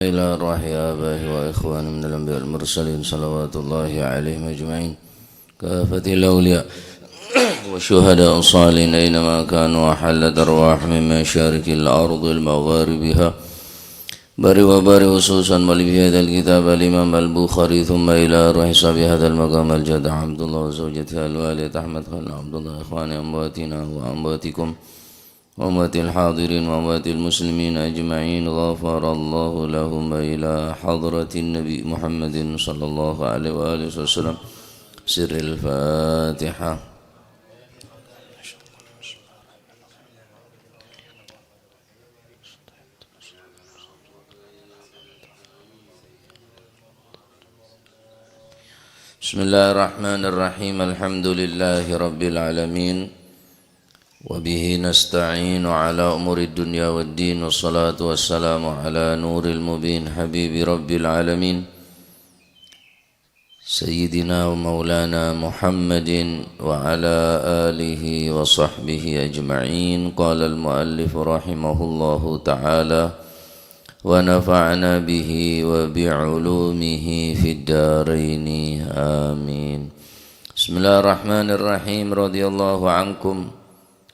إلى أرواح آبائه وإخوانه من الأنبياء المرسلين صلوات الله عليهم أجمعين كافة الأولياء والشهداء الصالحين أينما كانوا وحلت أرواح من مشارق الأرض المغاربها باري وباري خصوصا مولي في هذا الكتاب الإمام البخاري ثم إلى أرواح صاحب هذا المقام الجدع عبد الله وزوجته الوالد أحمد خان عبد الله إخواني أمواتنا وأمواتكم وأموات الحاضرين وأموات المسلمين أجمعين غفر الله لهم إلى حضرة النبي محمد صلى الله عليه وآله وسلم سر الفاتحة. بسم الله الرحمن الرحيم الحمد لله رب العالمين وبه نستعين على أمور الدنيا والدين والصلاة والسلام على نور المبين حبيب رب العالمين سيدنا ومولانا محمد وعلى آله وصحبه أجمعين. قال المؤلف رحمه الله تعالى ونفعنا به وبعلومه في الدارين آمين. بسم الله الرحمن الرحيم رضي الله عنكم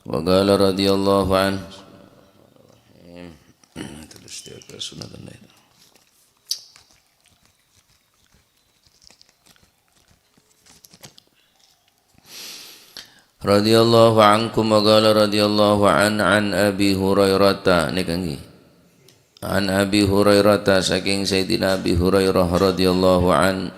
وقال رضي الله عنه رضي الله عنكم وقال رضي الله عن أبي هريرة عن أبي هريرة saking Sayyidina Abi Hurairah radhiyallahu an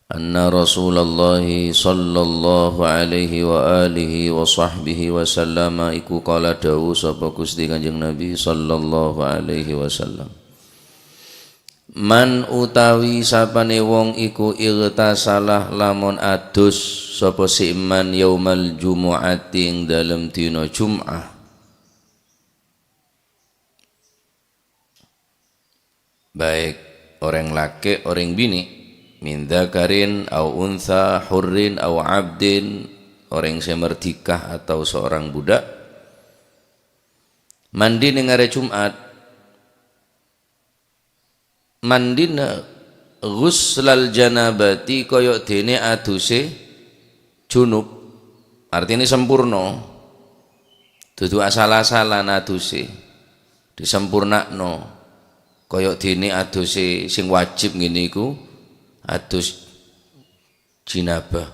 anna Rasulullah sallallahu alaihi wa alihi wa sahbihi wa sallama iku kala dawu sapa Gusti Kanjeng Nabi sallallahu alaihi wasallam man utawi sapane wong iku igtasalah lamun adus sapa si man yaumal jumu'ati ing dalem dina Jum'ah baik orang laki orang bini min dzakarin au untha hurrin au abdin orang semerdikah atau seorang budak mandi ning are Jumat mandina ghuslal janabati kaya dene aduse junub artinya sempurna dudu asal-asalan aduse disempurnakno kaya dene aduse sing wajib ngene iku adus jinabah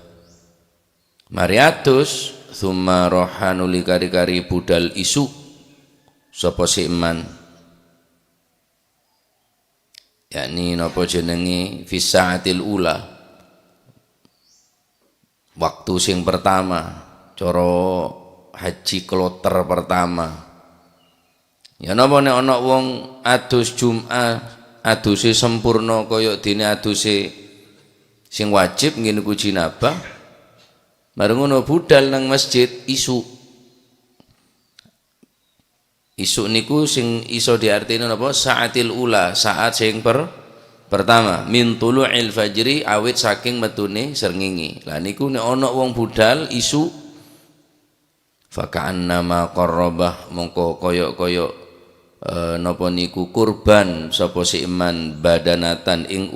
mari adus thumma rohanuli kari-kari budal isu sapa siman yakni napa jenenge fi saatil ula waktu sing pertama cara haji kloter pertama. Ya napa nek ana wong adus Jumat aduse sempurna kaya dene aduse sing wajib ngene ku jinabah bareng ngono budal nang masjid isu niku sing iso diartine napa saatil ula saat sing pertama min tulu'il fajri awit saking metune srengenge lah niku nek ana wong budal isu faka'annama qarrabah mongko kaya napa niku kurban sapa si iman badanatan ing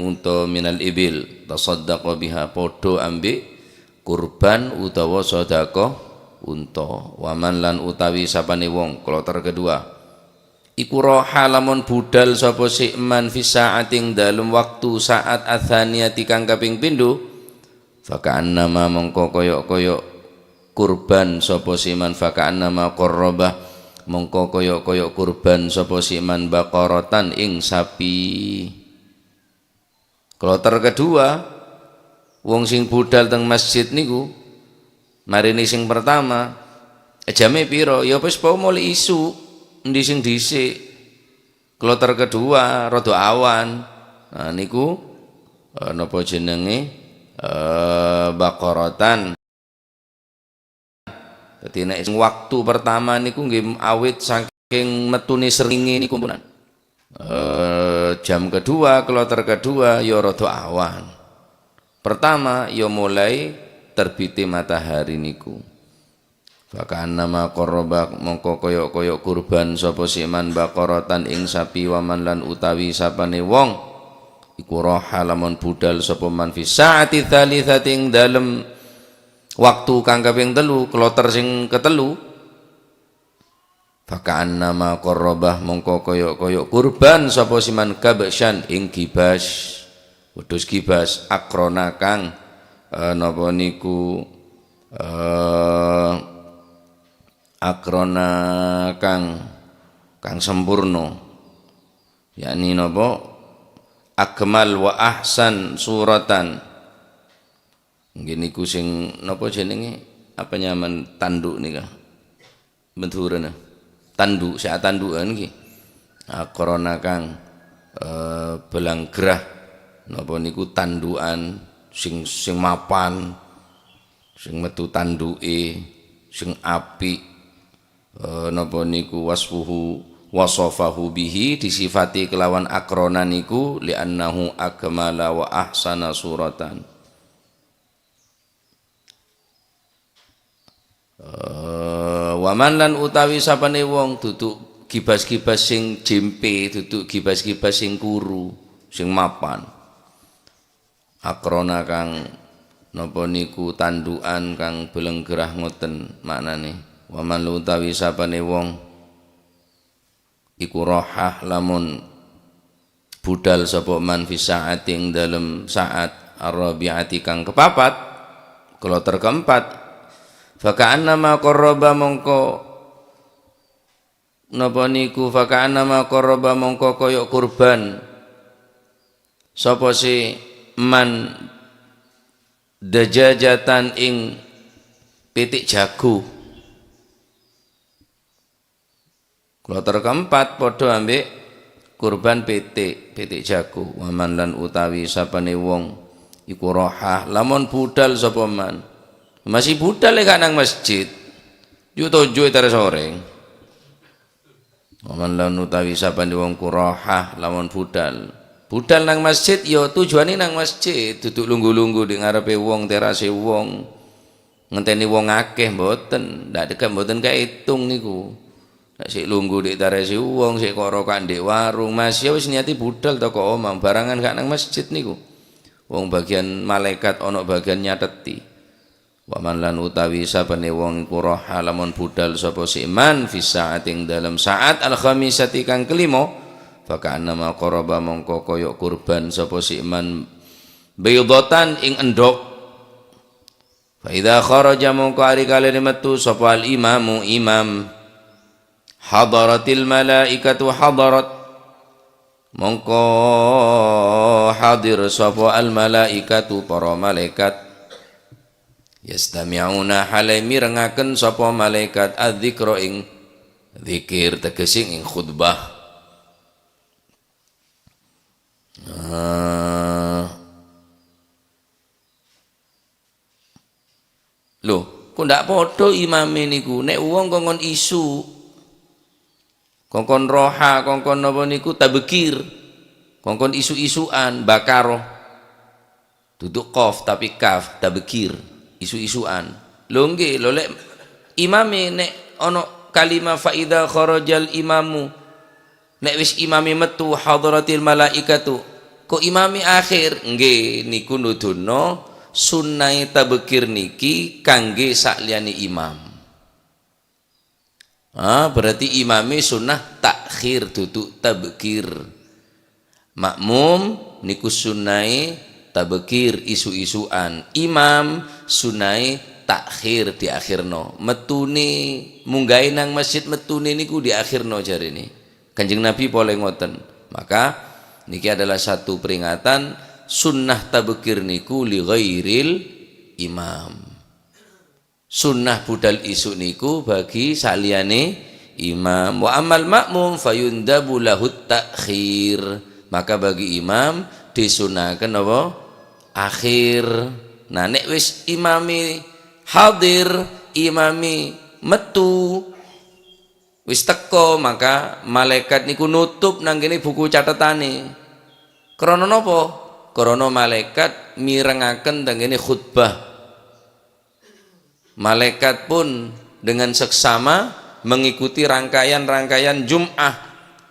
unta minal ibil tasaddaqa biha padha ambek kurban utawa sedekah unta waman lan utawi sapane wong kloter kedua iku roha lamun budal sapa si iman fi saating dalem waktu saat atsaniyati kang kaping pindho faka'annama mongko kaya kurban sapa siman faka'annama qarrabah mongko kaya kurban sapa siman baqaratan ing sapi. Kloter kedua wong sing budal teng masjid niku marini sing pertama jame pira ya wis po mulai isu endi sing dhisik kloter kedua rada awan nah niku napa jenenge baqaratan. Dadi nek waktu pertama niku nggih awit saking metune srengenge niku punan. Jam kedua, kloter kedua ya rada awan. Pertama ya mulai terbite matahari niku. Faka'annama qarraba mongko koyok-koyok kurban sapa siman baqaratan ing sapi waman lan utawi sapane wong iku roha lamun budal sapa man fi saati tsalitsati ing dalem waktu kang kaping 3 kloter sing ketelu. Faka'annama qarraba mongko koyok-koyok kurban sapa siman kabsyan ing gibas wedhus gibas akrona kang napa niku akrona kang sempurna yakni napa akmal wa ahsan suratan nggih niku sing napa jenenge apa nyaman tanduk nika benturane tanduk sak tandukan nggih akrona kang belang gerah napa niku tandukan sing mapan sing metu tanduke sing apik napa niku wasfuhu wasafahu bihi disifati kelawan akrona niku li'annahu akmala wa ahsana suratan. Waman lan utawi sapane wong duduk gibas-gibas sing jempe duduk gibas-gibas sing kuru sing mapan akrona kang napa niku tandukan kang belenggerah ngoten maknane. Waman utawi sapane wong iku rohah lamun budal sapa man fi saati ing dalem saat arabiati kang kepapat kloter keempat faka'annama qarraba mongko napa niku faka'annama qarraba mongko koyok kurban sapa si man dajajatan ing pitik jago. Kloter keempat padha ambek kurban pitik jago. Waman lan utawi sapane wong iku rohah lamun budal sapa man masih budal gak nang masjid yo tojo tere sore. Waman lan utawi sapane wong ku rohah lamun budal nang masjid yo tujuane nang masjid duduk lungguh-lungguh di ngarepe wong terase wong ngenteni wong akeh mboten ndak dekat mboten kaitung niku. Nek sik lungguh dik taresi wong sik karo kandek warung Mas ya wis niati budal toko omah barangan gak nang masjid niku. Wong bagian malaikat ana bagian nyateti. Waman lan utawi sapane wong iku roha lamun budal sapa siman fi sa'ating dalam saat al khamisati kang kelima faka'annama qaraba mongko koyok kurban sapa siman baydatan ing endok. Fa idza kharaja mongko ari kalene metu sapa al imamu imam hadaratil malaikatu hadarat mongko hadir sapa al malaikatu para malaikat yastami'una halai mirengaken sapa malaikat adzikra ing zikir tegese ing khutbah. Lho kok ndak padha imame niku nek wong kongkon isu kongkon roha, kongkon napa niku tabkir, kongkon isu-isuan, bakaroh, duduk qaf tapi kaf, tabkir, isu-isuan. Lho nggih, lho lek imame nek ana kalimah fa idza kharajal imamu, nek wis imame metu hadaratil malaikatu, kok imame akhir, nggih niku nuduno sunnahe tabkir niki kangge sakliyane imam. Berarti imami sunnah takhir duduk tabkir. Makmum niku sunnai tabkir isu-isuan. Imam sunnai takhir di akhirno. Metune munggahe nang masjid metune niku di akhirno jarene. Kanjeng Nabi boleh ngoten. Maka niki adalah satu peringatan sunnah tabkir niku li ghairil imam. Sunnah budal isu niku bagi saliyane imam. Wa amal makmum fayundabu lahut takhir. Maka bagi imam disunahkan apa? Akhir. Nah nek wis imami hadir, imami metu wis teko, maka malaikat niku nutup nang kene buku catetane. Krana napa? Krana malaikat mirengaken teng kene khutbah. Malaikat pun dengan seksama mengikuti rangkaian-rangkaian Jum'ah.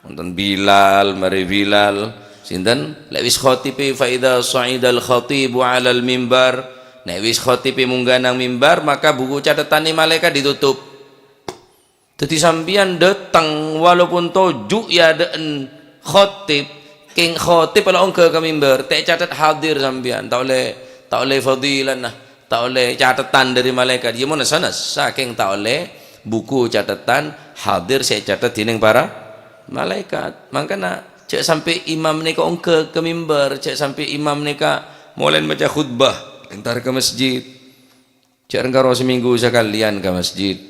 Wonten Bilal, mari Bilal sinten lek wis khatibe fa idza sa'idal khatibu 'alal mimbar, nek wis khatibe munggah nang mimbar maka buku catetane malaikat ditutup. Dadi sampeyan datang walaupun tojuk ya deen khatib king khatib kalau ke mimbar tak catat hadir sampeyan tak oleh fadilan nah tak oleh catatan dari malaikat ya mana sana saking tak oleh buku catatan hadir saya catat dening para malaikat. Makanya cek sampai imam nika ke mimbar, cek sampai imam nika mulai baca khutbah entar ke masjid, cek engkaro seminggu sekalian ke masjid,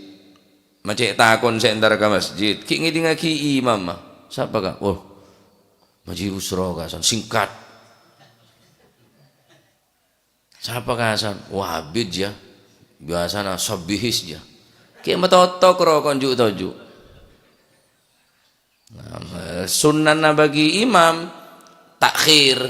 macek takon saya entar ke masjid ki ngidi ngaki imam mah siapa kak? Oh Maji Usro kasan singkat. Siapa kasan? Wabid ya. Biasana sabihis ya. Kayak metotok ro konjuk tojuk. Nah, sunnah bagi imam takhir.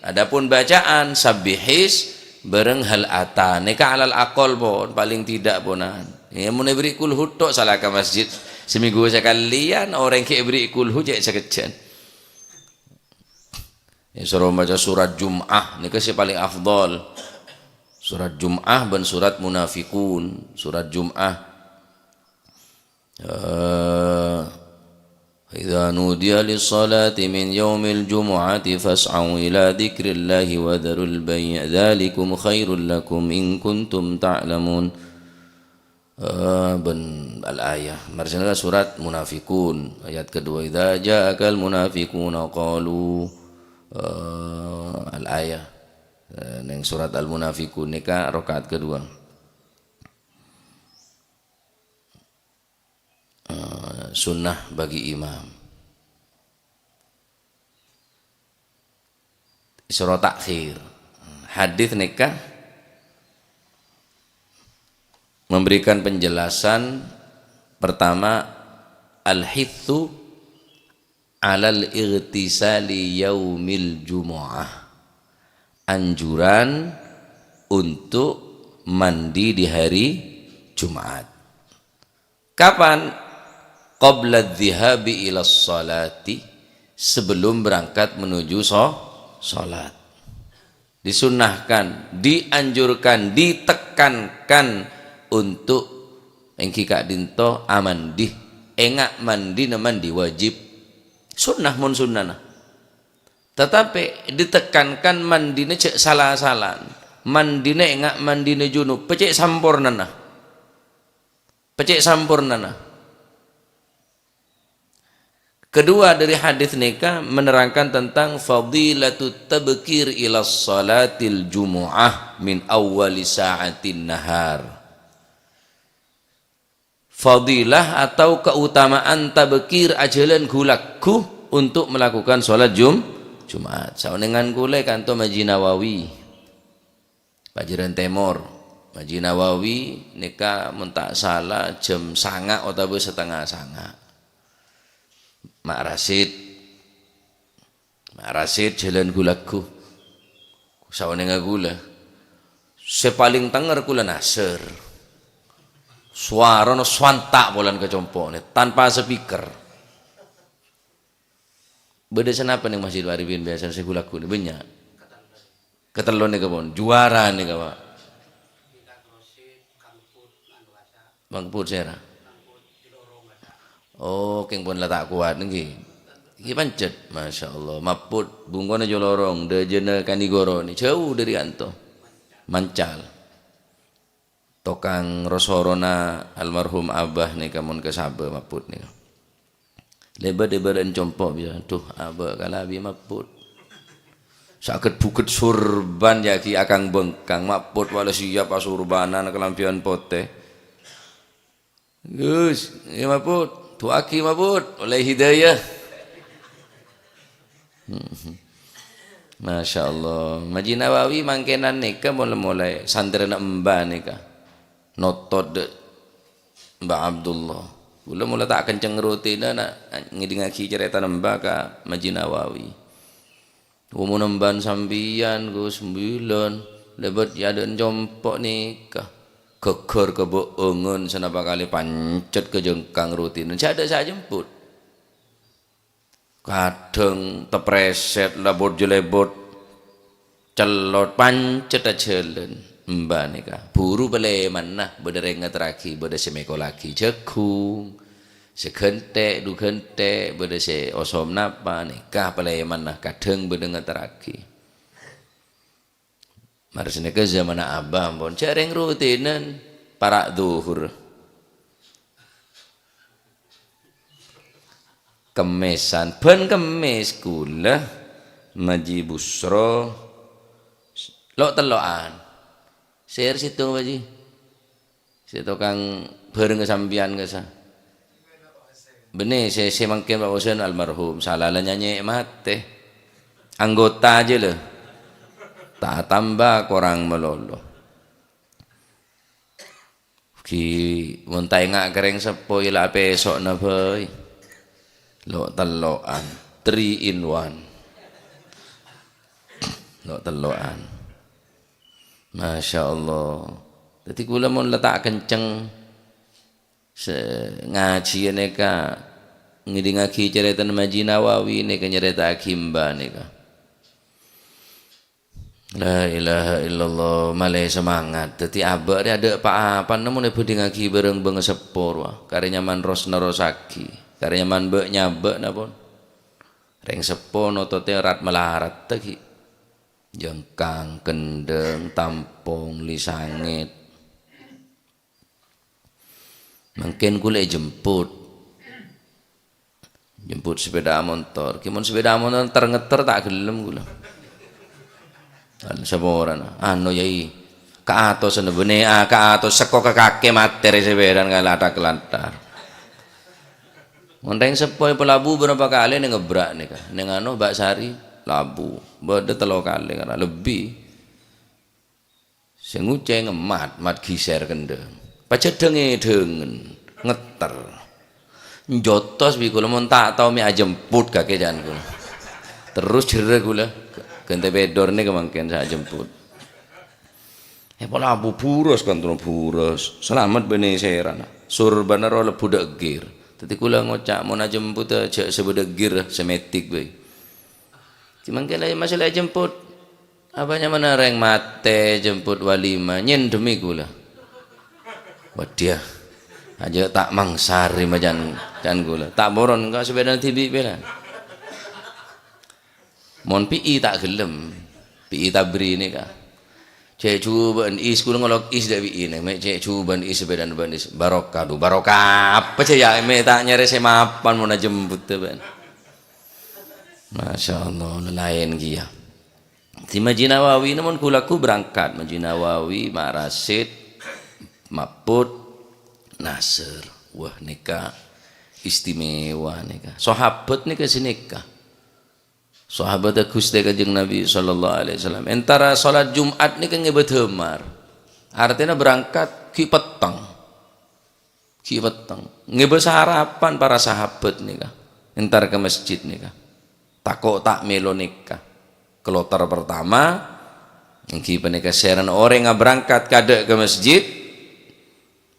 Adapun bacaan sabihis bareng hal ata. Neka alal akol pun paling tidak ponan. Ya mun beri kulhu tok salah ke masjid seminggu sekalian orang kayak beri kulhu cek sekejen. Ya, suruh baca surat Jum'ah ini kasih paling afdol. Surat Jum'ah dan surat Munafikun. Surat Jum'ah idza nudiya lis-salati min yaumil jumu'ati fas'au ila dzikrillahi wa dharul bay' dzalikum khairul lakum in kuntum ta'lamun. Ben al-ayah marsana surat Munafikun ayat kedua idza ja'akal munafiquna qalu al-ayah yang surat al-munafiqun nika rakaat kedua. Sunnah bagi imam surah takhir. Hadis nika memberikan penjelasan pertama al-hithu alal irtisali yaumil jumu'ah, anjuran untuk mandi di hari Jumat. Kapan? Qabla dhihabi ila sholati, sebelum berangkat menuju sholat. Disunnahkan, dianjurkan, ditekankan untuk engki kak dinto amandih engak mandi na mandi wajib sunnah mun sunnah, tetapi ditekankan mandine cek salah-salan, mandine enggak mandine junub, pecek sampurnana, pecek sampurnana. Kedua dari hadis nikah menerangkan tentang fadilatut tabkir ila salatil jumu'ah min awwali sa'atin nahar. Fadilah atau keutamaan tabkir ajalan gulaku untuk melakukan sholat Jumat. Saunengan kule kanto Maji Nawawi, Pajiran Temor, Maji Nawawi nika mentak salah jam sanga atau setengah sanga. Mak Rasid jalan gulaku. Saunengan gula. Sepaling tenger kula Nasr. Suara no swantak bolan kecompone tanpa speaker. Beda senapa nih Masjid Waribin biasa segulaku ni banyak. Ketelon nih kabon juara nih kawan. Bang Put sera. Oh, keng pun letak kuat nih. Iki pancet, masya Allah. Maput bungkone jolorong, dejena kanigoro ni jauh dari anto. Mancal. Tokang rosorona almarhum abah nih kamun kesaba maput nih. Lebar-lebaran compok biasa. Tuh abah kalabi maput. Sakit bukit surban jaki akang bengkang maput wala siap asurbanan kelampian pote. Gus, ya maput, tuaki maput oleh hidayah. Masya Allah. Maji Nawawi mangkenan nika mulai santrena mbah nika. Notot de Mbak Abdullah. Mula tak kenceng rutina nak ngidingaki cerita mbah ka Maji Nawawi. Umunemban sambian Gus 9 lebat yaden jompok nikah. geger kebeungeun sanapa kali pancet ke jengkang rutin ada saya jemput kadang tepreset labor jelebot celot pancet acelen mbak nika buru bele manah bedereng ngetraki bede semeko lagi jekung sekente du kente bede se osom napa nikah bele manah kadang bede ngetraki marsine ke zaman abah pun cereng rutinan para zuhur kemesan ben kemis kula maji busro lo telokan share situ maji situ kang bareng kesampian kesa benih saya mangkin Pak Husain almarhum salah nyanyi mate anggota aja loh tak tambah korang melolo ki muntai ngak kereng sepo ila besok na boy lo telokan 3 in 1 lo telokan Masya Allah jadi kula mau letak kenceng ngaji neka ngidingaki cerita Maji Nawawi neka nyerita akimba neka la ilaha illallah malai semangat jadi abah ada apa-apa namun ibu ngaki bareng bang sepor wah karya nyaman rosna rosaki karya nyaman bek nyabek napun reng sepon ototnya rat melarat tadi jengkang kendeng tampung lisangit mungkin kule jemput sepeda motor kimun sepeda motor terngeter tak gelem kula saboran anu yai ka atos bene ka atos seko ke kake materi sepeda ngalata kelantar monteng sepoi pelabu berapa kali nih ngebrak nih kah ning anu Mbak Sari labu beda 3 kali karena lebih sing nguceng mat giser kendeng pacedenge dengen ngeter njotos bi kula mun tak tau mi ajemput kake jan kula terus jere kula gente bedor nih kemangken saya jemput pola abu buros kan turun buros selamat bene serana surban ro lebu degir dadi kula ngocak mun jemput aja sebedegir semetik bae cuman kala masalah jemput apanya mana reng mate jemput walima nyen demi kula wadiah aja tak mangsari majan kan gula tak boron enggak sepeda tibi bela mon pi tak gelem pi tabri ni ka cek cuban is kulo ngolok is dak pi ini me cek cuban is sepeda ban is barokah du barokah apa cek ya me tak nyari semapan mau jemput tu ban Masya Allah lain kia di Maji Nawawi namun kulaku berangkat Maji Nawawi Marasid Maput Nasr wah nikah istimewa nikah sahabat nikah sinikah sahabat Gusti Kanjeng Nabi sallallahu alaihi wasallam antara salat Jumat nikah ngebet hemar artinya berangkat ki petang ngebet sarapan para sahabat nikah entar ke masjid nikah takok tak melo nikah kloter pertama engki penikah seran orang yang berangkat kadek ke masjid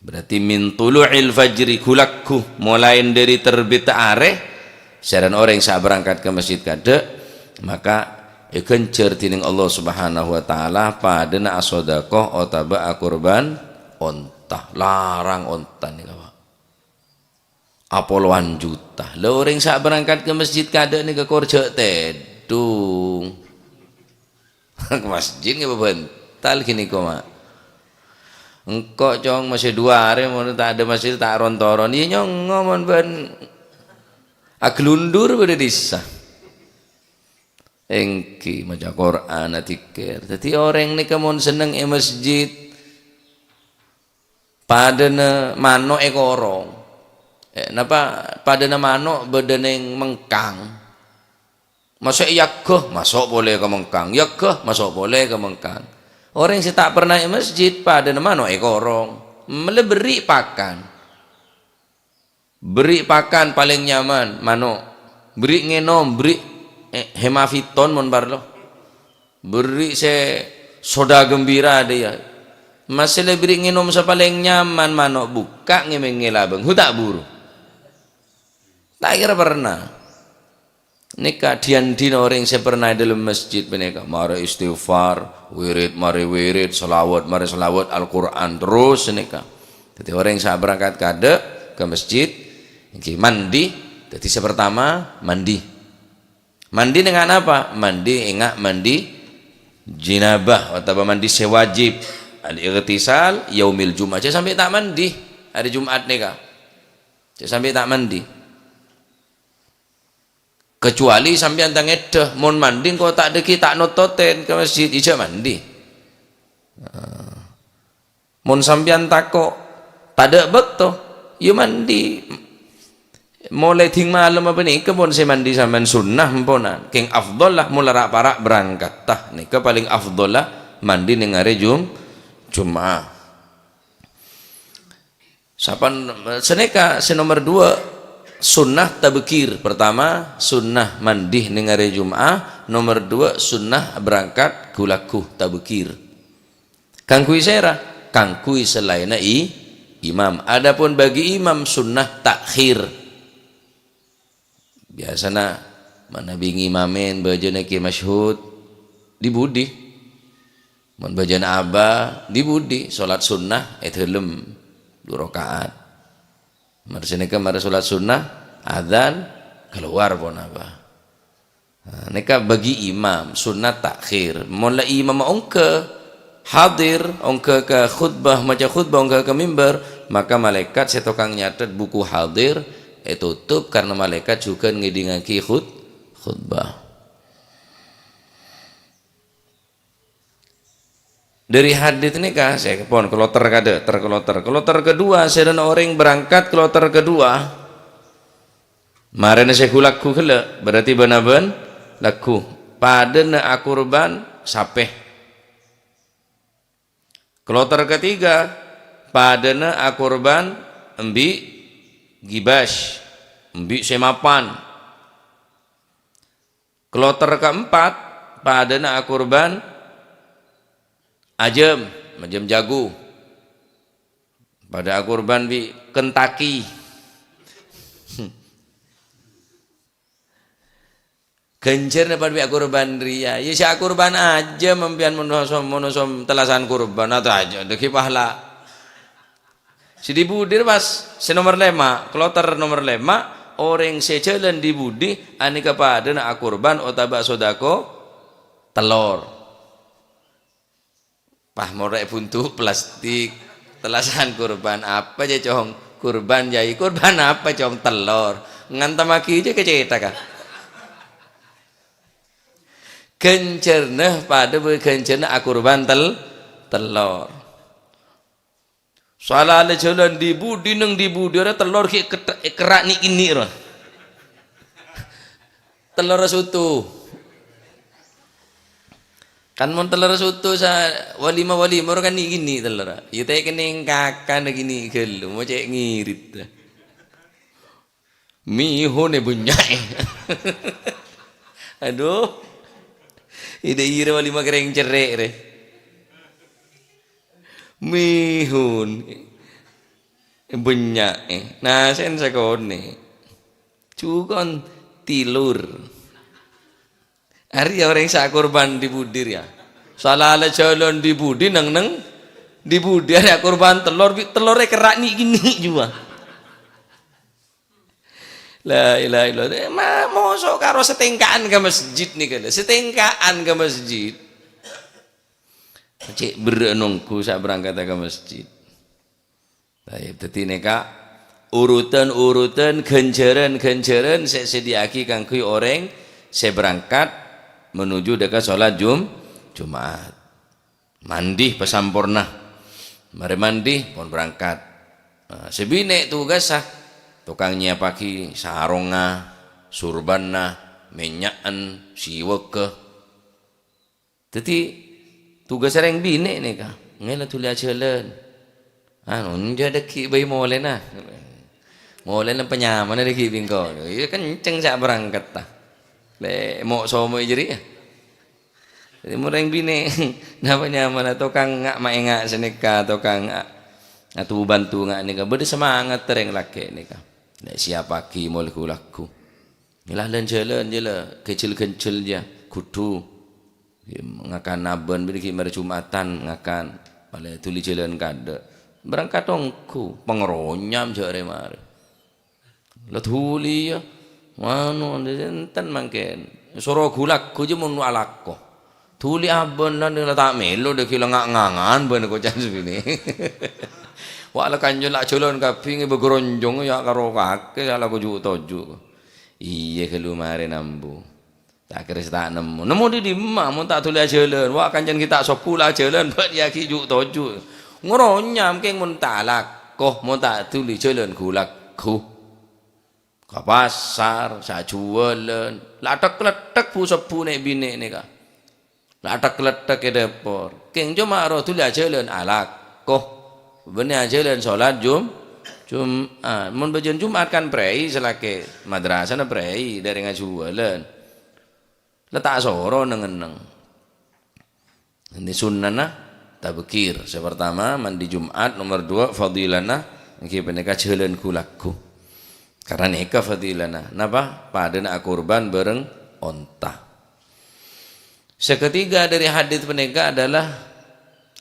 berarti min tulu'il fajri kulakku mulai dari terbit areh seran orang yang berangkat ke masjid kadek maka ikencer tining Allah subhanahu wa ta'ala padana asodakoh otaba akurban ontah larang ontah nih kawan apoluan juta lo orang yang berangkat ke masjid kadek nih ke korja tedung ke masjid nggak bental gini kok mak engkau cong masih 2 hari mau tak ada masjid tak rontoron iya nyong ngomong ben aglundur pada desa engki maca Quran atikir jadi orang ni kamu seneng masjid pada mano ekorong napa pada mano bedeneng mengkang masuk yakkah masuk boleh ke mengkang yakkah masuk boleh ke mengkang orang yang tak pernah ke masjid pada mano ekorong beri pakan paling nyaman mano beri ngenom beri hemaviton mon barlo beri se soda gembira dia Masih lebih nginom paling nyaman manok buka ngimengilabeng hutak buru. Tak kira pernah. Nika dian orang saya pernah dalam masjid mereka mari istighfar, wirid mari wirid, selawat mari selawat, Al-Quran terus nika. Jadi orang yang saya berangkat kade ke masjid, mandi. Jadi saya pertama mandi. Mandi dengan apa? Mandi ingat mandi jinabah atau mandi sewajib. Al-Ightisal yaumil Jumat. Saya sampai tak mandi hari Jumat nika. Saya sampai tak mandi. Kecuali sampai antang edah mon mandi kau tak deki tak nototen ke masjid ija mandi. Mon sampean tako tak ada beto, ya mandi. Mulai ting malam apa nih kebon saya mandi sampean sunnah emponan. Keng afdol lah mula parak berangkat tah nih ke paling afdol lah mandi ning hari Jumat. Sapan seneka senomor 2 sunnah tabkir. Pertama sunnah mandi ning hari Jumat, nomor 2 sunnah berangkat kulaku tabkir. Kangkui sera, kangkui selaina imam. Adapun bagi imam sunnah takhir. Biasana mana bingi imamen bajana ki masyhud dibudi. Mun bajana aba dibudi salat sunnah helem 2 rakaat. Marseneka mara salat sunnah adzan keluar pun apa. Neka bagi imam sunnah takhir. Mula imam ongke hadir ongke ke khutbah maca khutbah ongke ke mimbar, maka malaikat setokang nyatet buku hadir tutup karena malaikat juga ngidingaki khutbah. Dari hadits ini kah saya pon kloter kada kloter kedua saya dan orang berangkat kloter kedua marane saya kulaku kele berarti benaben laku pada na akurban sapeh. Kloter ketiga pada na akurban embi gibas embi semapan. Kloter keempat pada na akurban ajem jagu. Pada akurban bi Kentucky. Genjer dapat bi akurban ria. Ya si akurban aja mempian monosom telasan kurban atau aja deki pahala. Si dibudir pas si nomor 5, kloter nomor 5 orang sejalan dibudi ani kepada na akurban otabak sodako telur. Pah morek buntu plastik telasan kurban apa aja cong kurban jai kurban apa cong telur ngantamaki aja kecetak kah kencernah pada berkencernah akurban telur soalnya ada jalan dibudi neng dibudi ada telur kerak ni ini roh telur sutu kan mon telur soto sa walima kan gini telur. Ya teh kening kakan gini gelu mau cek ngirit. Mihone bunyai. Aduh. Ide ire walima kereng cerek re. Mihun bunyai. Nah sen sakone. Cukon tilur. Hari orang sak kurban dibudir ya. Salah ala jalan dibudi neng dibudi ada kurban telurnya kerak nih gini juga. La ilaha illallah. Mosok karo setengkaan ke masjid nih kada. Setengkaan ke masjid. Cek berenungku sak berangkat ke masjid. Baik, dadi neka urutan ganjaran saya sediaki kanggo orang saya berangkat menuju dekat sholat Jumat. Mandi pesampurna. Mari mandi pun berangkat. Sebine tugas sah. Tukangnya pagi saronga, surbanna, menyakan, siweke. Jadi tugas yang bine nih kah. Ngela tulia jalan. Unja deki bayi molena. Molena penyaman deki bingko. Iya kenceng sak berangkat tah. Le mau somo jadi ya. Jadi mureng bini namanya mana tukang ngak maengak seneka tukang atau bantu ngak nika berde semangat tereng laki nika. Nek siapa ki mol kulaku. Ilah jalan je lah kecil-kecil je kudu ngakan naben beri mari Jumatan ngakan pale tuli jalan kada. Berangkat ongku pengeronyam je mari. Lah tuli ya. Manu enten mangken. Soro kulaku je mun alako. Tuli abon lan tak melo de kila ngangan ben ko jan sini. Wala kanjo lak culon kaping begeronjong ya karo kake ala ko ju toju. Iya kalau mari nambu. Tak kira tak nemu di dimah mun tak tuli jalan. Wah kanjen kita sopula jalan bet ya ki ju toju. Ngronyam keng mun tak lakoh mun tak tuli jalan kulaku. Ka pasar sa jualan. Latek-letek bu sepu nek bini nika. Latek-letek ke depor. Keng cuma roh tuli jalan alakoh. Bener jalan salat Jumat. Mun bejen Jumat kan prei selake madrasah na prei dari ngajualan. Letak soro nengeneng. Ini sunnah tabkir. Pertama mandi Jumat, nomor 2 fadilana niki peneka jalan kulaku. Karena neka fadilana. Napa? Pada nak kurban bareng onta. Seketiga dari hadis peneka adalah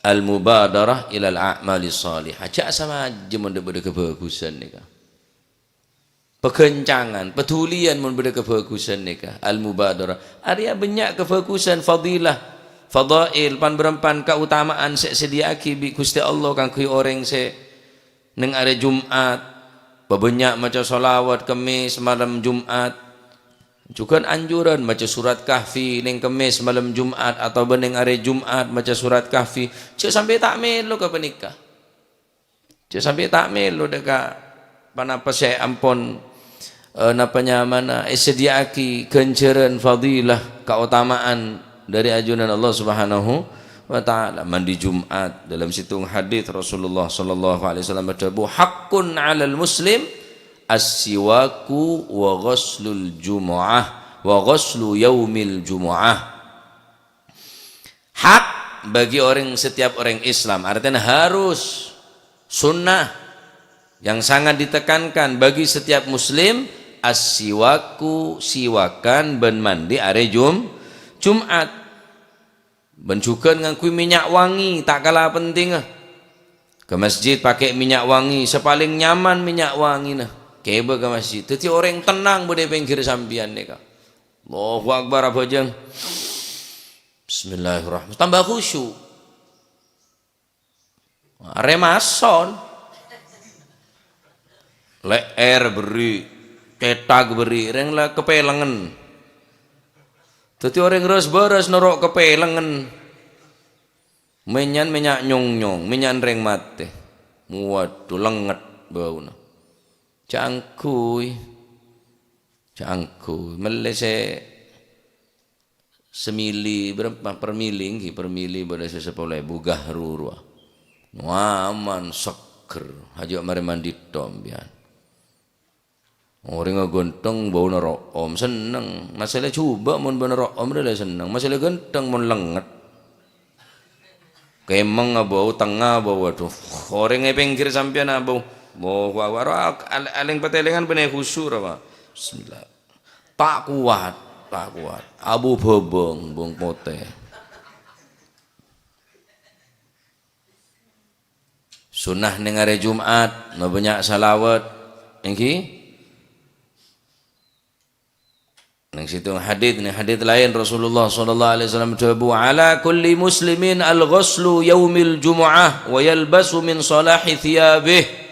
al-mubadarah ilal a'mali salihah. Cak sama aja mun berde kebagusan nika. Pekencangan, petulian mun berde kebagusan nika. Al-mubadarah. Arya banyak kebagusan fadilah, fadail pan berempan keutamaan sediaki bi Gusti Allah kang kui orang se neng hari Jumat. Banyak maca solawat Kemis malam Jumat. Juga anjuran baca surat kahfi neng Kemis malam Jumat atau beneng hari Jumat baca surat kahfi. Cek sampai tak melo ke penikah. Cek sampai tak melo deka panapa saya ampun napanya mana sediaki kenceran fadilah keutamaan dari ajunan Allah Subhanahu wa taala. Mandi Jumat dalam situng hadis Rasulullah sallallahu alaihi wasallam berkata haqqun 'alal muslim as-siwaku wa ghuslul jumu'ah wa ghuslu yaumil jumu'ah. Hak bagi setiap orang Islam, artinya harus sunnah yang sangat ditekankan bagi setiap muslim as-siwaku siwakan ben mandi are Jumat ben juga ngangkui minyak wangi tak kalah penting ke masjid pakai minyak wangi sepaling nyaman minyak wangi nah. Keba ke masjid. Jadi orang tenang pada pinggir sampian nika. Allahu Akbar abajang. Bismillahirrahmanirrahim. Tambah khusyuk. Remason. Leer beri, cetak beri, renglah kepelengan. Jadi orang res beres norok kepelengan. Minyak nyong-nyong, minyak reng mate. Waduh lenget baunya. Cangkuy melese semili berapa per mili pada sesepoleh bugah rurua aman seger hajo mari mandi tombian orang nggonteng bau nerok om seneng masalah coba mun benerok om dah seneng masalah genteng mun lenget kemeng bau tengah bau waduh orang pinggir sampean bau mau waro aling petelengan bener khusyuk apa bismillah tak kuat abu bobong bong pote sunnah ning hari Jumat no banyak salawat engki nang situ hadis lain Rasulullah sallallahu alaihi wasallam tabu ala kulli muslimin al-ghuslu yaumil jumu'ah wa yalbasu min salahi thiyabih.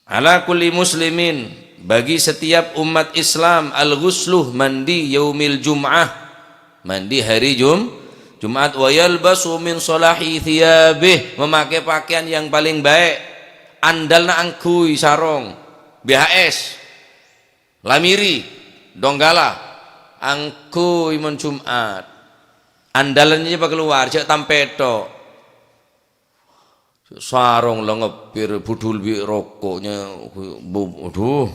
Ala kulli muslimin bagi setiap umat Islam al-ghusluh mandi yaumil jum'ah mandi hari Jumat wa yalbasu min salahi thiyabih memakai pakaian yang paling baik andalna angkuy sarong BHS lamiri donggala angkuy mun Jumat andalannya pak keluar cek tampeto sarong lengepir budul bi rokoknya aduh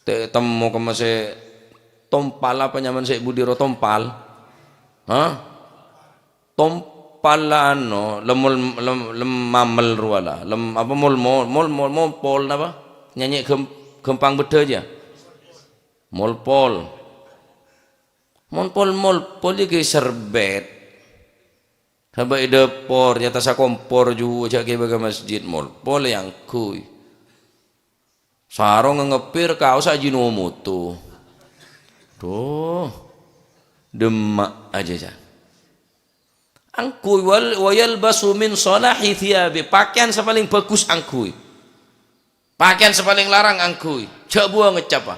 temu kemase tompal apa nyaman saya budiro tompal. Hah? Tompal ano lem mamel ruala. Lem apa mol pol apa? Nyanyi gempang beda aja. Molpol juga serbet. Sampai depor nyata sa kompor juga cak ke masjid molpol yang kui. Sarong ngepir kau sa jinomoto. Tuh demak aja cak. Angkui wayal basu min salahi thiyabi. Pakaian sepaling bagus angkui. Pakaian sepaling larang angkui. Cak buah ngecapa.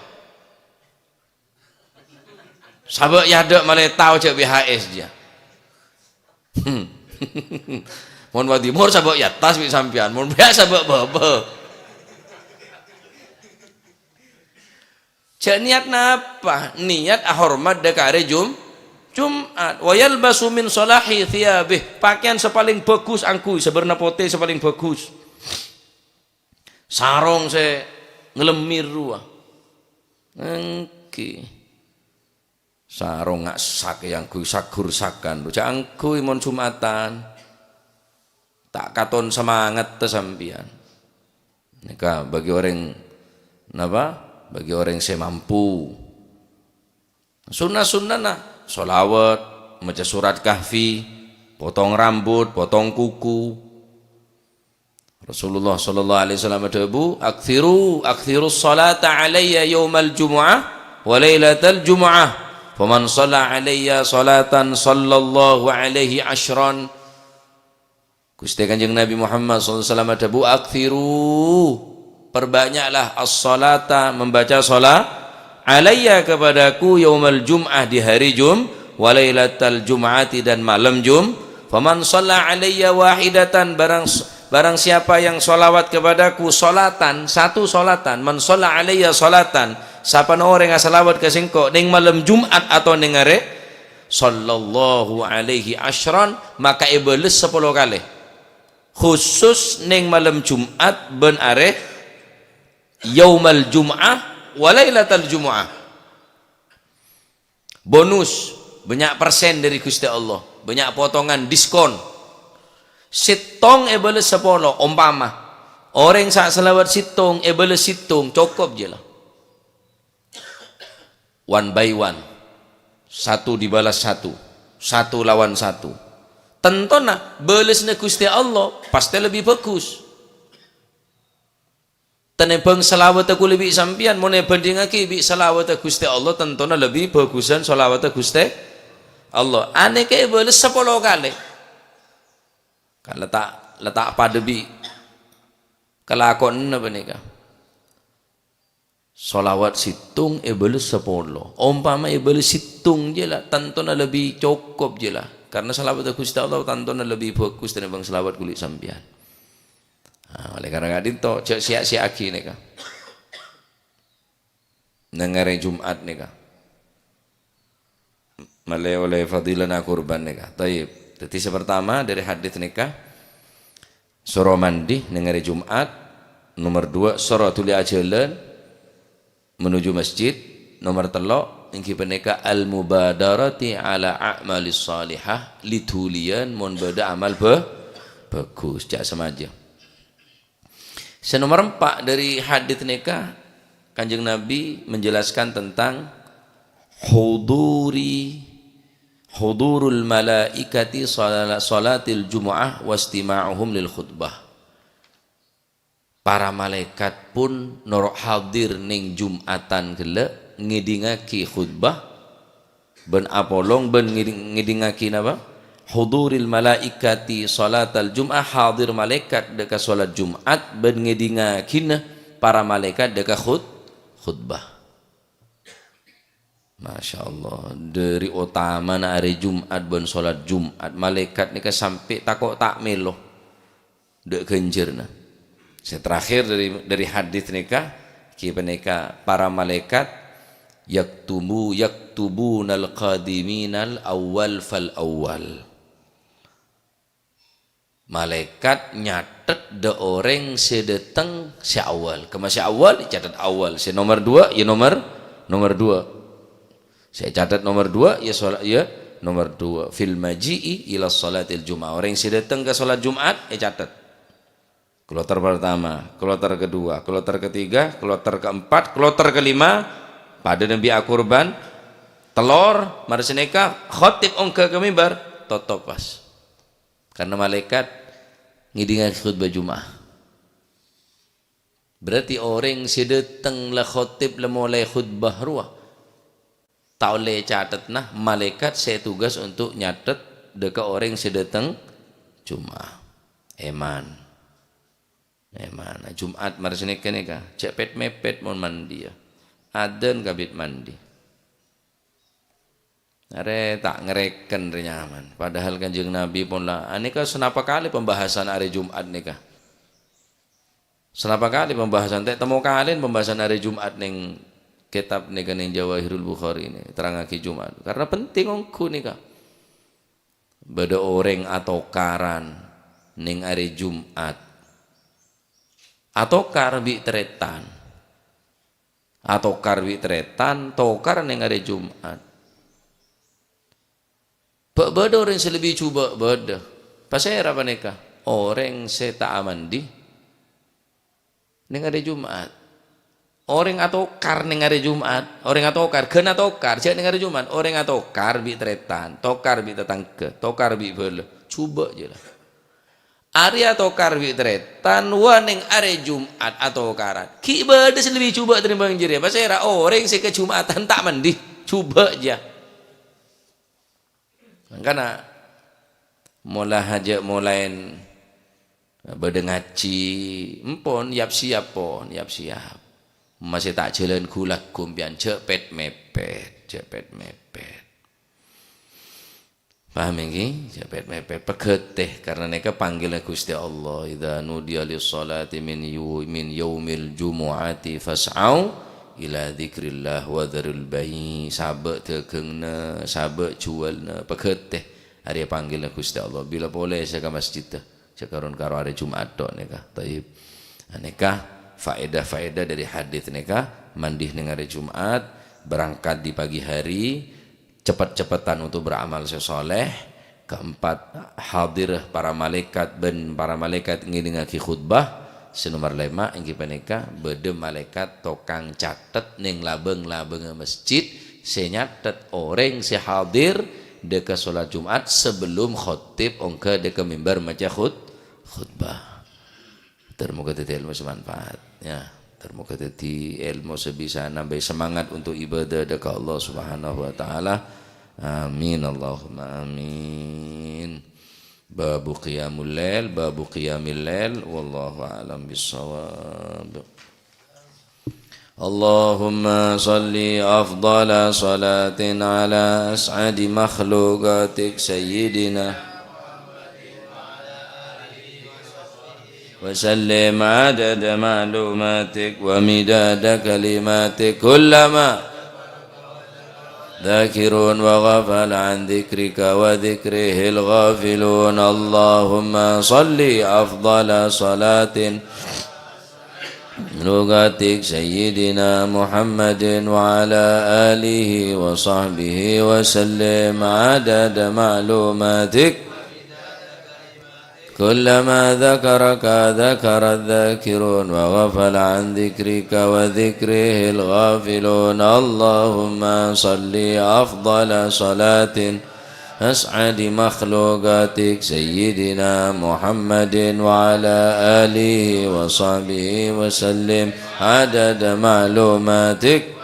Sabak yada malah tahu cak BHS dia. Mohon wadi mor sabak ya tas bi sampian. Mohon biasa sabak baba. Cak niat napa? Niat ahormat dekare Jumat. Wa yalbasu min salahi thiyabih. Pakaian sepaling bagus angkui, seberna pote sepaling bagus. Sarong se ngelemir ruah. Engki. Sarong ngak sak yang kui sakur sakan. Cak kui mon Jumatan. Tak katon semangat tesampian. Nika bagi orang napa? Bagi orang yang mampu. Sunnah-sunnah nah, sholawat, maca surat kahfi, potong rambut, potong kuku. Rasulullah sallallahu alaihi wasallam adabu, akthiru salata alayya yaumal jumu'ah wa lailatal jumu'ah. Faman shalla alayya salatan sallallahu alaihi ashran. Gusti Kanjeng Nabi Muhammad sallallahu alaihi wasallam adabu, akthiru, perbanyaklah as-salata, membaca salat alayya kepadaku yaumal jum'ah, di hari wa lailatal jum'ati, dan malam faman shalla alayya wahidatan, barang siapa yang sholawat kepadaku solatan, satu solatan, man shalla alayya solatan, siapa orang yang salawat ke singko ning malam Jumat atau ning are sallallahu alaihi ashran, maka iblis 10 kali, khusus ning malam Jumat ben are yaumal jum'ah walailatal jum'ah. Bonus banyak persen dari Gusti Allah, banyak potongan diskon. Sitong iblis 10, umpama orang sak selawat sitong iblis sitong cukup je lah. One by one, satu dibalas satu, satu lawan satu. Tentona balasnya Gusti Allah pasti lebih bagus. Tenebang salawat aku lebih sampian, mau nebanding lagi bi salawat Gusti Allah, tentona lebih bagusan salawat Gusti Allah. Aneh ke balas 10 kali. Kalau letak pada bi kelakon apa nikah. Solawat situng iblis 10. Umpama iblis situng je lah, tantona lebih cukup je lah. Karena salawat Gusti Allah tantona lebih bagus daripada salawat kulit sampian. Oleh karena itu cek siak-siak aki nika. Nengare Jumat nika. Malay oleh fadilana kurban nika. Taib. Jadi pertama dari hadis nika. Surah mandi nengare Jumat. Nomor 2 surah tuli ajalan menuju masjid. Nomor 3 ingki penika al mubadarati ala a'malis salihah, litulian mon beda amal bagus cak semaja. Nomor 4 dari hadits nikah, Kanjeng Nabi menjelaskan tentang hudurul malaikati salatil jumu'ah wastima'uhum lil khutbah. Para malaikat pun norok hadir ning Jumatan gele ngidingaki khutbah ben apolong ben ngidingaki napa? Huduril malaikati salatal jum'ah, hadir malaikat deka salat Jumat ben ngidingakin para malaikat deka khutbah. Masya Allah, dari utama na hari Jumat ben salat Jumat, malaikat nika sampai takok tak melo dek genjerna. Terakhir dari hadis nika kipa nika para malaikat yaktubunal qadiminal awal fal awal. Malaikat nyatet de orang sedeteng si awal, ke masih awal dicatat awal, si nomor 2 ya nomor 2. Saya catat nomor 2 ya salat ya nomor 2 fil maji'i ila salatil Jumat. Orang yang datang ke salat Jumat catat. Kloter pertama, kloter kedua, kloter ketiga, kloter keempat, kloter kelima pada Nabi Akurban telur marseneka khotib ongka ke mimbar totopas. Karena malaikat ngidingan khutbah Jumat. Berarti orang sedeteng lah khotib lah mulai khutbah ruah. Tak oleh catat nah malaikat saya tugas untuk nyatet dekat orang sedeteng Jumat. Eman. Jumat marseneka neka cepet mepet mon mandi ya. Aden kabit mandi. Are tak ngereken renyaman. Padahal Kanjeng Nabi pun lah. Aneka senapa kali pembahasan hari Jumat neka. Senapa kali pembahasan teh temu kalian pembahasan hari Jumat neng kitab neka neng Jawahirul Bukhari ini terangake Jumat. Karena penting ongku neka. Beda orang atau karan neng hari Jumat. Atau karbi tretan. Atau karbi tretan tokar neng hari Jumat. Beda orang selebih cuba beda. Pasal apa neka? Orang seta amandi neng hari Jumat. Orang atau kar neng hari Jumat. Orang atau kar gen atau kar cek neng hari Jumat. Orang atau kar bi tretan, tokar bi tetangke, tokar bi bela. Cuba je lah. Ari atau kar bi tretan wa neng hari Jumat atau karat. Ki beda selebih cuba terima njeri. Pasal orang se ke Jumatan tak mandi. Cuba aja. Karena mulai hajak mulain berdengaci empon yap siap masih tak jalan kulak kumpian cepet mepet paham ini cepet mepet pegeteh karena mereka panggil Gusti Allah idza nudiya lis salati min yaumil jumu'ati fas'au ila dzikrillah wa dzarul bai sabek tegengna sabek jualna pegeteh hari panggil Gusti Allah bila boleh saya ke masjid sekarang karo hari Jumat tok neka taib aneka faedah dari hadis neka mandih ning hari Jumat berangkat di pagi hari cepat-cepatan untuk beramal soleh. Keempat hadir para malaikat ben para malaikat ngidengake khutbah. Senomor 5 inggih punika bede malaikat tokang catet ning labeng-labeng masjid senyatet orang si hadir deka salat Jumat sebelum khotib ongke deka mimbar maca khutbah. Termoga tadi ilmu semanfaat ya. Termoga tadi ilmu sebisa nambah semangat untuk ibadah deka Allah Subhanahu wa taala. Amin Allahumma amin. Babu qiyamul lail, babu qiyamil lail wallahu a'lam bissawab. Allahumma salli afdala salatin ala as'adi makhluqatik sayyidina وسلم عدد معلوماتك ومداد كلماتك كلما ذاكرون وغفل عن ذكرك وذكره الغافلون اللهم صل أفضل صلاة لغتك سيدنا محمد وعلى آله وصحبه وسلم عدد معلوماتك كلما ذكرك ذكر الذاكرون وغفل عن ذكرك وذكره الغافلون اللهم صل أفضل صلاة أسعد مخلوقاتك سيدنا محمد وعلى آله وصحبه وسلم عدد معلوماتك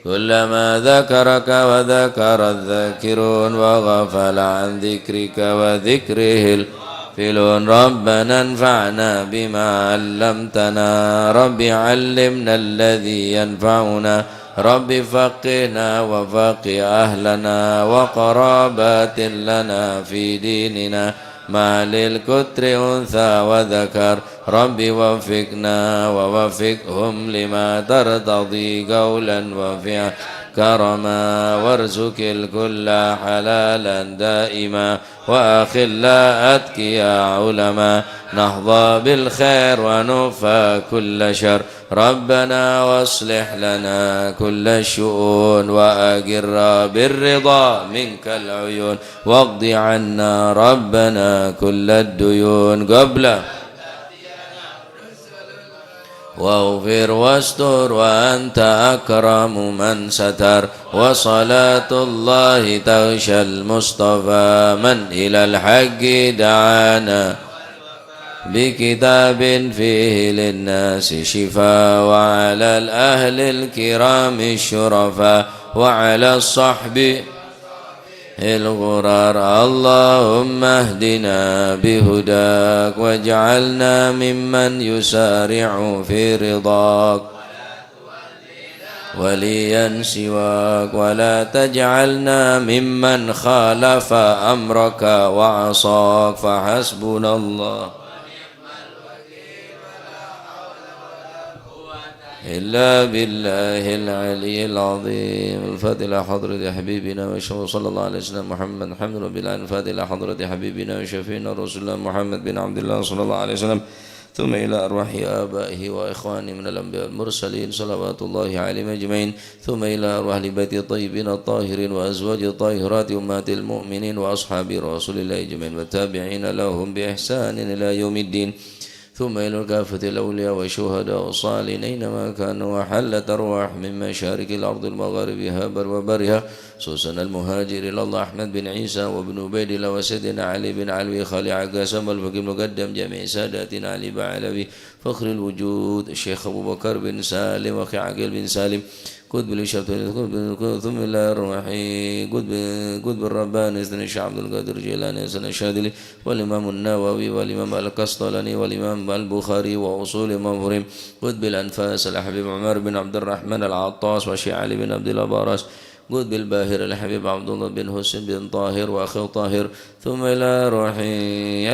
كلما ذكرك وذكر الذاكرون وغفل عن ذكرك وذكره الغافلون ربنا انفعنا بما علمتنا رب علمنا الذي ينفعنا رب فقهنا وفقه أهلنا وقرابات لنا في ديننا ما للكتر أنثى وذكر رب وفقنا ووفقهم لما ترتضي قولا وفعلا كرما وارزق الكل حلالا دائما وأخلا أتقيا علما نهضى بالخير ونوفى كل شر ربنا واصلح لنا كل الشؤون وأقر بالرضا منك العيون واقض عنا ربنا كل الديون قبل واغفر واستر وأنت أكرم من ستر وصلاة الله تغشى المصطفى من إلى الحق دعانا بكتاب فيه للناس شفاء وعلى الأهل الكرام الشرفاء وعلى الصحب الغرار اللهم اهدنا بهداك واجعلنا ممن يسارع في رضاك وليا سواك ولا تجعلنا ممن خالف أمرك وعصاك فحسبنا الله إلا بالله العلي العظيم. الفاتحة إلى حضرة حبيبنا وشفيعنا صلى الله عليه وسلم محمد الحمد لله بالعالمين. الفاتحة إلى حضرة حبيبنا وشفيعنا رسول الله محمد بن عبد الله صلى الله عليه وسلم ثم إلى أرواح آبائه وإخوانه من الأنبياء المرسلين صلوات الله عليهم أجمعين ثم إلى أرواح البيت الطيبين الطاهرين وأزواج الطاهرات أمهات المؤمنين وأصحاب رسول الله أجمعين والتابعين لهم بإحسان إلى يوم الدين ثم إلى كافة الأولياء والشهداء والصالحين أينما كانوا وحلت أرواح من مشارق الأرض المغاربها بر وبرها خصوصا المهاجر إلى الله أحمد بن عيسى وابن عبيد الله وسيدنا علي بن علوي خالي عقاسم والفقيه المقدم جميع ساداتنا علي بعلوي فخر الوجود الشيخ أبو بكر بن سالم وأخي عقيل بن سالم قطب الشباب ثم الله الرحيم قطب الرباني سيدنا الشيخ عبد القادر الجيلاني سيدنا الشاذلي والإمام النووي والإمام القسطلاني والإمام البخاري وأصول مفهوم قطب الأنفاس الحبيب عمر بن عبد الرحمن العطاس وشيخ علي بن عبد الله باراس قطب الباهر الحبيب عبد الله بن حسين بن طاهر وأخي طاهر ثم إلى روحي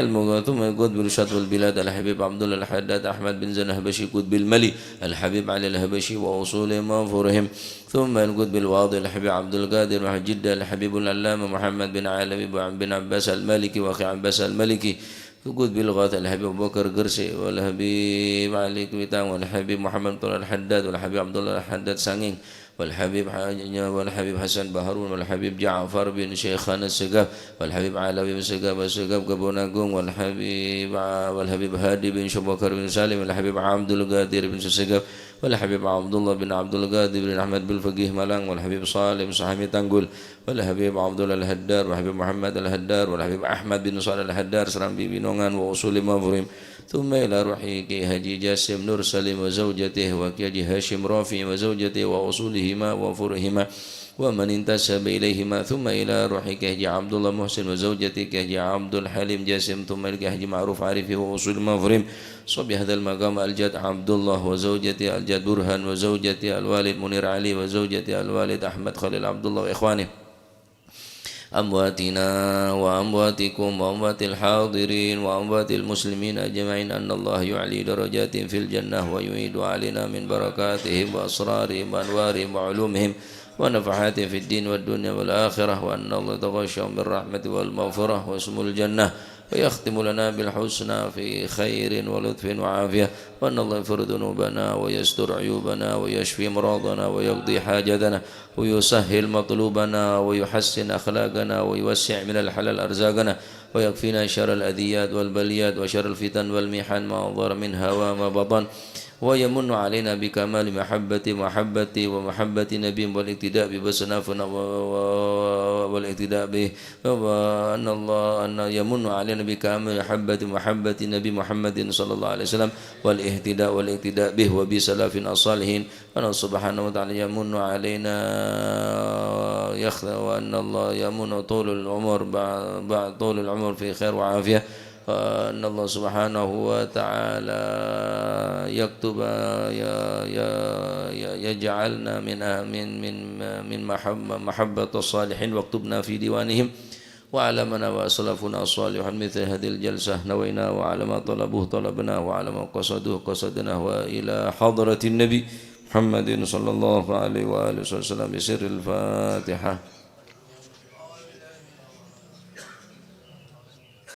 ثم قطب الشط البلاد الحبيب عبد الله الحداد أحمد بن زنهبشي قطب الملي الحبيب علي الهبشي وأصول مفهوم ثم القطب الواضي الحبيب عبد القادر مع جدة الحبيب العلامة محمد بن علوي بن عباس المالكي وأخي عباس المالكي قطب الغاث الحبيب أبو بكر قرسي والحبيب علي كويتان والحبيب محمد طلال الحداد والحبيب عبد الله الحداد سانين والحبيب حسن بهارون والحبيب جعفر بن شيخان السقاف والحبيب علوي بن السقاف قبوناقوم والحبيب هادي بن شبكر بن سالم والحبيب عبد القادر بن السقاف والحبيب عبد الله بن عبد القادر بن أحمد بالفقيه ملان والحبيب صالح صحابي تنقل والحبيب عبد الله الهدار والحبيب محمد الهدار والحبيب أحمد بن صالح الهدار سرامبي بنونgan وأصول مفرم ثم إلى روحي كي هجي جاسم نور سليم وزوجته وكي هاشم رافي وزوجته وأصولهما وفرهما ومن انتسب إليهما ثم إلى روحي كي هجي عبد الله محسن وزوجته كي هجي عبد الحليم جاسم ثم إلى هجي معروف عارفه وأصول مفرم صبي هذا المقام الجد عبد الله وزوجته الجد برهان وزوجته الوالد منير علي وزوجته الوالد أحمد خليل عبد الله وإخوانه أمواتنا وأمواتكم وأموات الحاضرين وأموات المسلمين أجمعين أن الله يعلي درجات في الجنة ويعيد علينا من بركاتهم وأسرارهم وأنوارهم وعلومهم ونفحات في الدين والدنيا والآخرة وأن الله يتغشهم بالرحمة والمغفرة واسم الجنة ويختم لنا بالحسنى في خير ولطف وعافية وأن الله يغفر ذنوبنا ويستر عيوبنا ويشفي مرضنا ويقضي حاجتنا ويسهل مطلوبنا ويحسن أخلاقنا ويوسع من الحلال أرزاقنا ويكفينا شر الأذيات والبليات وشر الفتن والمحن ما ظهر منها وما بطن ويمن علينا بكمال محبتي ومحبة نبي والاقتداء بسنافنا والاقتداء به وأن الله أن يمن علينا بكمال محبة نبي محمد صلى الله عليه وسلم والاقتداء به وبسلف الصالحين وأن سبحانه وتعالى يمن علينا وأن الله يمن طول العمر في خير وعافية أن الله سبحانه وتعالى يكتب يجعلنا من محبة الصالحين واكتبنا في ديوانهم وعلمنا وأسلافنا الصالحون مثل هذه الجلسة نوينا وعلى ما طلبوه طلبنا وعلى ما قصدوه قصدنا وإلى حضرة النبي محمد صلى الله عليه وآله وسلم بسر الفاتحة.